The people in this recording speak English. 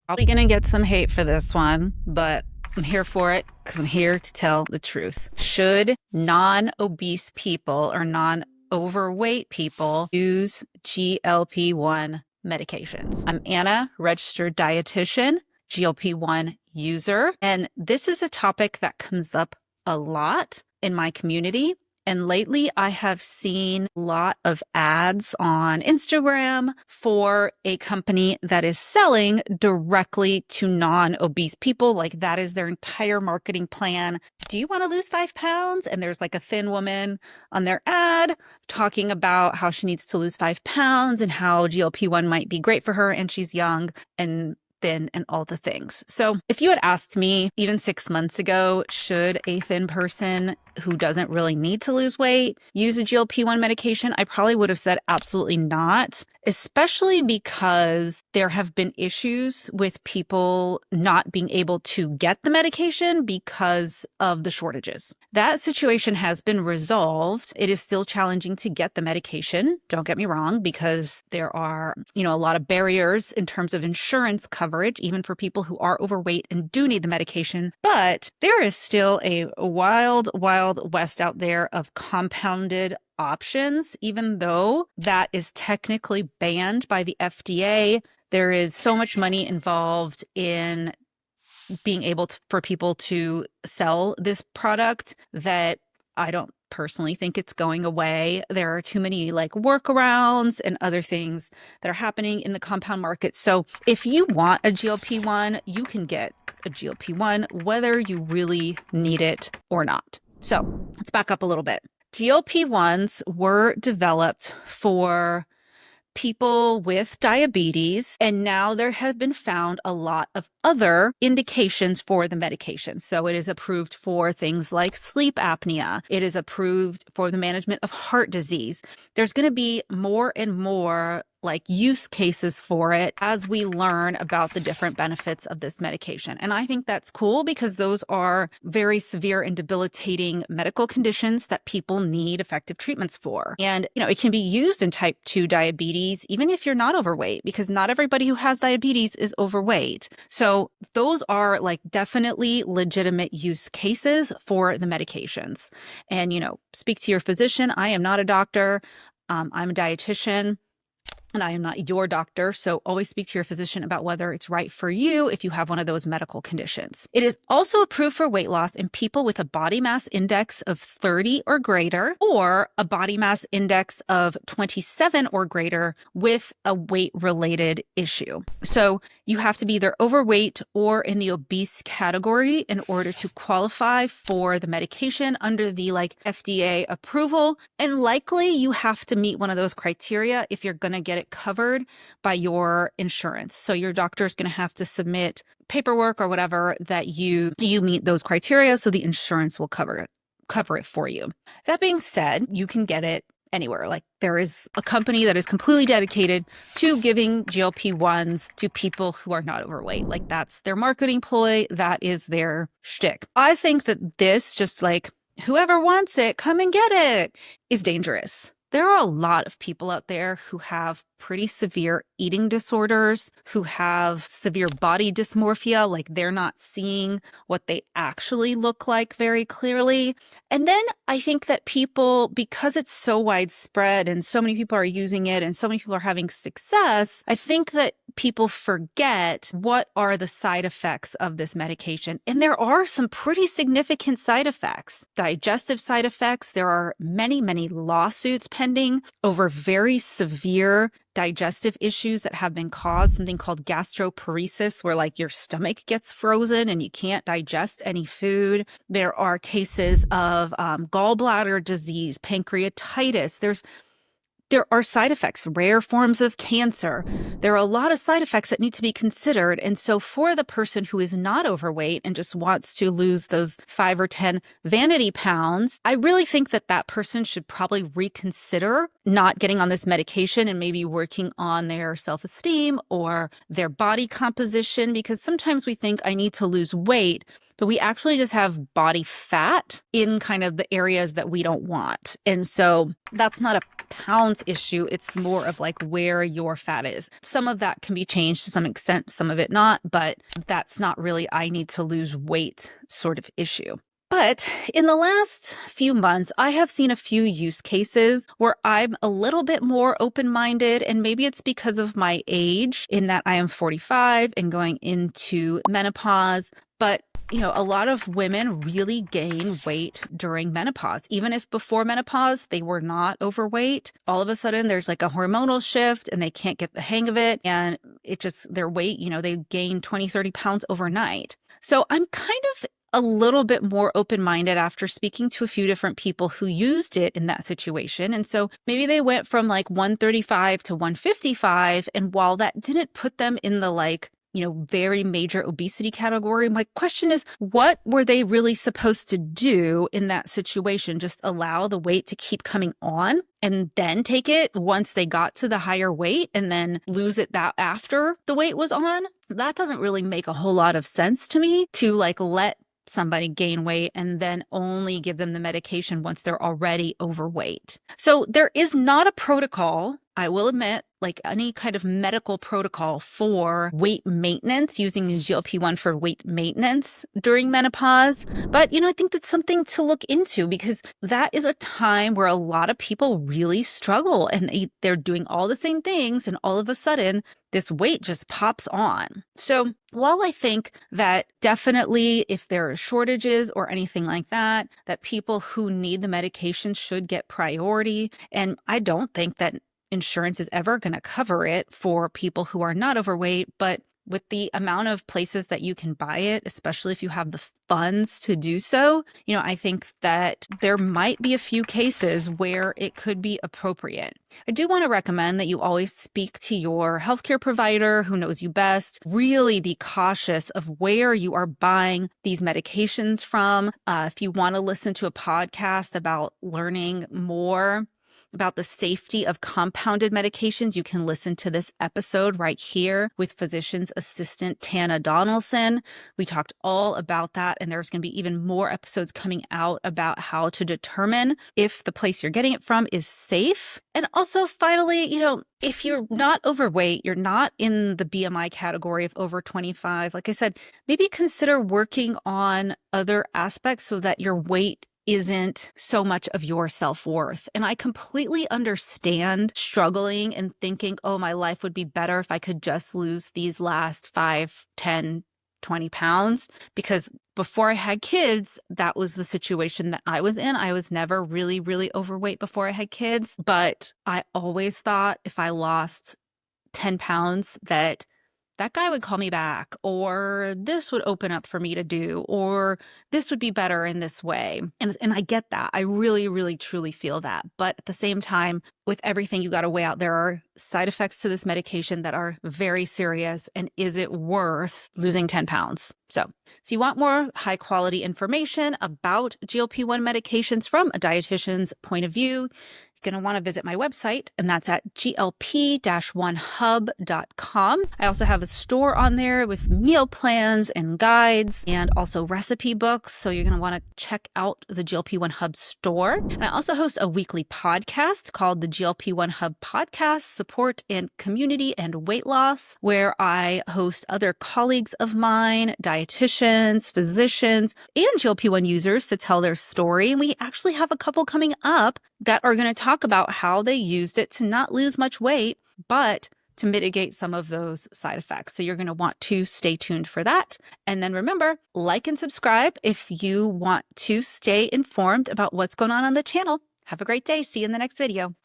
Probably gonna get some hate for this one, but I'm here for it because I'm here to tell the truth. Should non-obese people or non-overweight people use GLP-1 medications? I'm Anna, registered dietitian, GLP-1 user, and this is a topic that comes up a lot in my community. And lately, I have seen a lot of ads on Instagram for a company that is selling directly to non-obese people. Like that is their entire marketing plan. Do you want to lose 5 pounds? And there's like a thin woman on their ad talking about how she needs to lose 5 pounds and how GLP-1 might be great for her and she's young and thin and all the things. So if you had asked me even 6 months ago, should a thin person who doesn't really need to lose weight use a GLP-1 medication, I probably would have said absolutely not, especially because there have been issues with people not being able to get the medication because of the shortages. That situation has been resolved. It is still challenging to get the medication, don't get me wrong, because there are, a lot of barriers in terms of insurance coverage, even for people who are overweight and do need the medication. But there is still a wild west out there of compounded options, even though that is technically banned by the FDA. There is so much money involved in being able for people to sell this product that I don't personally think it's going away. There are too many workarounds and other things that are happening in the compound market. So if you want a GLP-1, you can get a GLP-1 whether you really need it or not. So let's back up a little bit. GLP-1s were developed for people with diabetes, and now there have been found a lot of other indications for the medication. So it is approved for things like sleep apnea. It is approved for the management of heart disease. There's going to be more and more use cases for it as we learn about the different benefits of this medication. And I think that's cool because those are very severe and debilitating medical conditions that people need effective treatments for. And, it can be used in type 2 diabetes, even if you're not overweight, because not everybody who has diabetes is overweight. So those are definitely legitimate use cases for the medications. And, speak to your physician. I am not a doctor. I'm a dietitian. And I am not your doctor, so always speak to your physician about whether it's right for you if you have one of those medical conditions. It is also approved for weight loss in people with a body mass index of 30 or greater, or a body mass index of 27 or greater with a weight-related issue. So you have to be either overweight or in the obese category in order to qualify for the medication under the FDA approval. And likely you have to meet one of those criteria if you're going to get it covered by your insurance. So your doctor is going to have to submit paperwork or whatever that you meet those criteria, so the insurance will cover it for you. That being said, you can get it anywhere. There is a company that is completely dedicated to giving GLP-1s to people who are not overweight. That's their marketing ploy. That is their shtick. I think that this whoever wants it, come and get it, is dangerous. There are a lot of people out there who have pretty severe eating disorders, who have severe body dysmorphia, they're not seeing what they actually look like very clearly. And then I think that people, because it's so widespread and so many people are using it and so many people are having success, I think that people forget what are the side effects of this medication. And there are some pretty significant side effects. Digestive side effects. There are many, many lawsuits pending over very severe digestive issues that have been caused, something called gastroparesis, where your stomach gets frozen and you can't digest any food. There are cases of gallbladder disease, pancreatitis. There are side effects, rare forms of cancer. There are a lot of side effects that need to be considered. And so for the person who is not overweight and just wants to lose those 5 or 10 vanity pounds, I really think that that person should probably reconsider not getting on this medication and maybe working on their self-esteem or their body composition, because sometimes we think I need to lose weight but we actually just have body fat in kind of the areas that we don't want. And so that's not a pounds issue. It's more of like where your fat is. Some of that can be changed to some extent, some of it not, but that's not really I need to lose weight sort of issue. But in the last few months, I have seen a few use cases where I'm a little bit more open-minded, and maybe it's because of my age in that I am 45 and going into menopause. But a lot of women really gain weight during menopause. Even if before menopause, they were not overweight, all of a sudden there's like a hormonal shift and they can't get the hang of it. And it just, their weight, they gain 20, 30 pounds overnight. So I'm kind of a little bit more open-minded after speaking to a few different people who used it in that situation. And so maybe they went from like 135 to 155. And while that didn't put them in the very major obesity category, my question is, what were they really supposed to do in that situation? Just allow the weight to keep coming on and then take it once they got to the higher weight and then lose it that after the weight was on? That doesn't really make a whole lot of sense to me, to let somebody gain weight and then only give them the medication once they're already overweight. So there is not a protocol, I will admit, like any kind of medical protocol for weight maintenance, using the GLP-1 for weight maintenance during menopause. But, I think that's something to look into, because that is a time where a lot of people really struggle and they're doing all the same things, and all of a sudden this weight just pops on. So while I think that definitely if there are shortages or anything like that, that people who need the medication should get priority, and I don't think that insurance is ever going to cover it for people who are not overweight, but with the amount of places that you can buy it, especially if you have the funds to do so, I think that there might be a few cases where it could be appropriate. I do want to recommend that you always speak to your healthcare provider who knows you best. Really be cautious of where you are buying these medications from. If you want to listen to a podcast about learning more about the safety of compounded medications, you can listen to this episode right here with physician's assistant Tana Donaldson. We talked all about that, and there's going to be even more episodes coming out about how to determine if the place you're getting it from is safe. And also, finally, if you're not overweight, you're not in the BMI category of over 25, like I said, maybe consider working on other aspects so that your weight isn't so much of your self-worth. And I completely understand struggling and thinking, oh, my life would be better if I could just lose these last 5, 10, 20 pounds. Because before I had kids, that was the situation that I was in. I was never really, really overweight before I had kids. But I always thought if I lost 10 pounds that guy would call me back, or this would open up for me to do, or this would be better in this way. And I get that. I really, really, truly feel that. But at the same time, with everything you got to weigh out, there are side effects to this medication that are very serious. And is it worth losing 10 pounds? So if you want more high quality information about GLP-1 medications from a dietitian's point of view, you're going to want to visit my website, and that's at glp-1hub.com. I also have a store on there with meal plans and guides and also recipe books. So you're going to want to check out the GLP-1 Hub store. And I also host a weekly podcast called the GLP-1 Hub Podcast, Support and Community and Weight Loss, where I host other colleagues of mine, dietitians, physicians, and GLP-1 users to tell their story. And we actually have a couple coming up that are going to talk about how they used it to not lose much weight, but to mitigate some of those side effects. So you're going to want to stay tuned for that. And then remember, like and subscribe if you want to stay informed about what's going on the channel. Have a great day. See you in the next video.